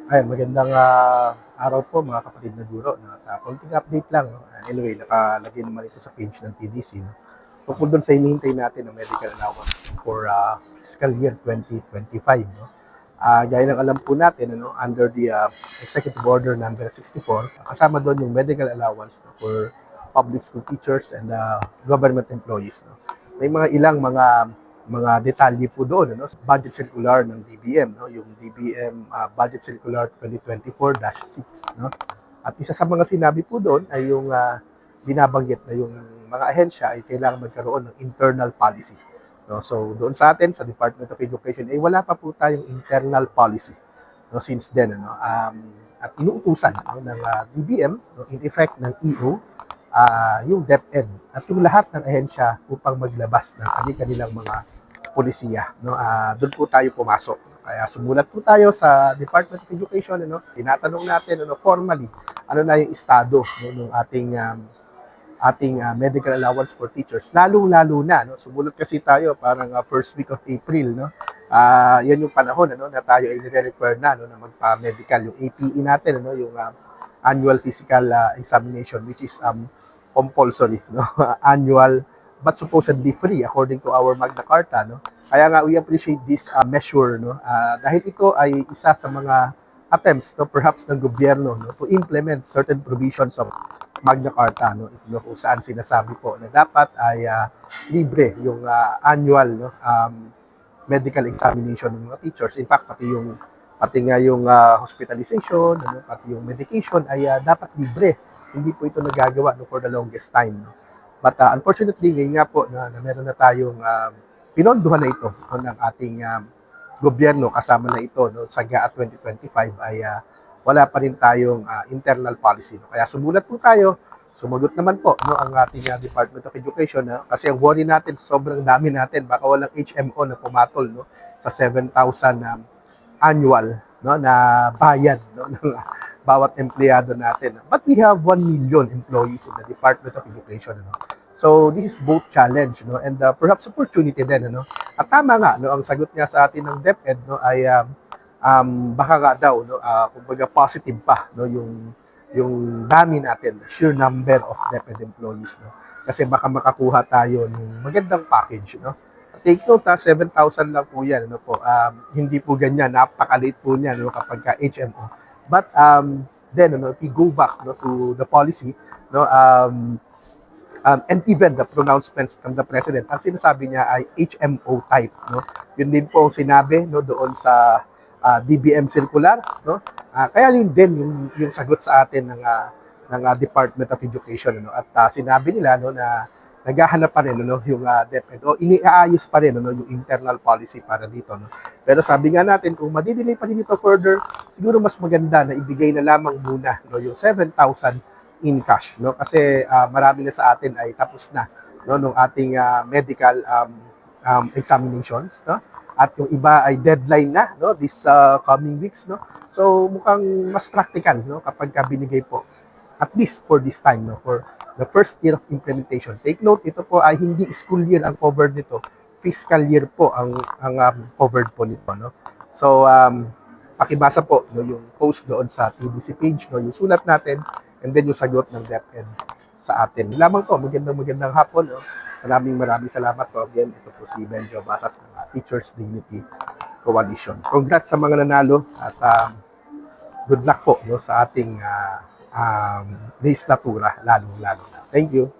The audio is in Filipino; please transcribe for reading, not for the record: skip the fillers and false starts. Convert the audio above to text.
Ay, magandang araw po mga kapatid na guro. No? Konting update lang. No? Anyway, nakalagay naman ito sa page ng TDC. No? Tungkol doon sa hinihintay natin ng medical allowance for fiscal year 2025. No? Gaya ng alam po natin, ano, under the Executive Order number 64, kasama doon yung medical allowance no, for public school teachers and government employees. No? May mga ilang mga detalye po doon, ano, budget circular ng DBM, no, yung DBM Budget Circular 2024-6, no. At isa sa mga sinabi po doon ay yung binabanggit na yung mga ahensya ay kailangan magkaroon ng internal policy. No, so doon sa atin sa Department of Education ay wala pa po tayong internal policy no, since then ano at inuutusan no, ng DBM no, in effect ng EO yung DepEd at yung lahat ng ahensya upang maglabas ng kanilang mga polisiya. No? Doon po tayo pumasok. Kaya sumulat po tayo sa Department of Education. Ano? Tinatanong natin ano, formally ano na yung estado no, ng ating medical allowance for teachers. Lalong-lalo na. No? Sumulat kasi tayo parang first week of April. No? Yan yung panahon ano, na tayo ay nire-require na no, na magpa-medical. Yung APE natin, ano, yung annual physical examination which is compulsory. No? Annual but supposedly free according to our Magna Carta. No? Kaya nga we appreciate this measure no? Dahil ito ay isa sa mga attempts no, perhaps ng gobyerno no, to implement certain provisions of Magna Carta no, ito kung saan sinasabi po na dapat ay libre yung annual no, medical examination ng mga teachers. In fact, pati nga yung hospitalization, ano, pati yung medication ay dapat libre. Hindi po ito nagagawa no, for the longest time. No? But unfortunately, ngayon nga po na meron na tayong pinondohan na ito no, ng ating gobyerno kasama na ito no, sa GAA 2025 ay wala pa rin tayong internal policy. No? Kaya sumulat po tayo, sumagot naman po no, ang ating Department of Education no? Kasi ang worry natin, sobrang dami natin, baka walang HMO na pumatol no, sa 7,000 annual no, na bayad no, ng bawat empleyado natin. But we have 1 million employees in the Department of Education. No? So this is both challenge no, and perhaps opportunity din. Ano? At tama nga, no, ang sagot niya sa atin ng DepEd no, ay baka nga daw, no, kumbaga positive pa no, yung dami natin, sheer number of DepEd employees. No? Kasi baka makakuha tayo ng magandang package. No? Take note, 7,000 lang po yan. Ano po? Hindi po ganyan, napakaliit po niyan no, kapag ka HMO. But then, ano, if we go back no, to the policy, no, and even the pronouncements from the President, ang sinasabi niya ay HMO type. No? Yun din po ang sinabi no, doon sa DBM circular. No? Kaya yun din yung sagot sa atin ng Department of Education. Ano? At sinabi nila no, na naghahanap pa rin no, yung DepEd o iniaayos pa rin no, yung internal policy para dito. No? Pero sabi nga natin, kung madidelay pa rin ito further, siguro mas maganda na ibigay na lamang muna no, yung 7,000 in cash. No? Kasi marami na sa atin ay tapos na no, nung ating medical examinations. No? At yung iba ay deadline na no, this coming weeks. No? So mukhang mas practical no, kapag binigay po at least for this time, no, for the first year of implementation. Take note, ito po ay hindi school year ang covered nito, fiscal year po ang covered po nito. No? So, pakibasa po no, yung post doon sa TDC page, no, yung sulat natin, and then yung sagot ng DepEd sa atin. Lamang po, magandang hapon. No? Maraming salamat po. Again, ito po si Benjo Basas ng Teachers Dignity Coalition. Congrats sa mga nanalo at good luck po no, sa ating legislatura, lalo-lalo na. Thank you.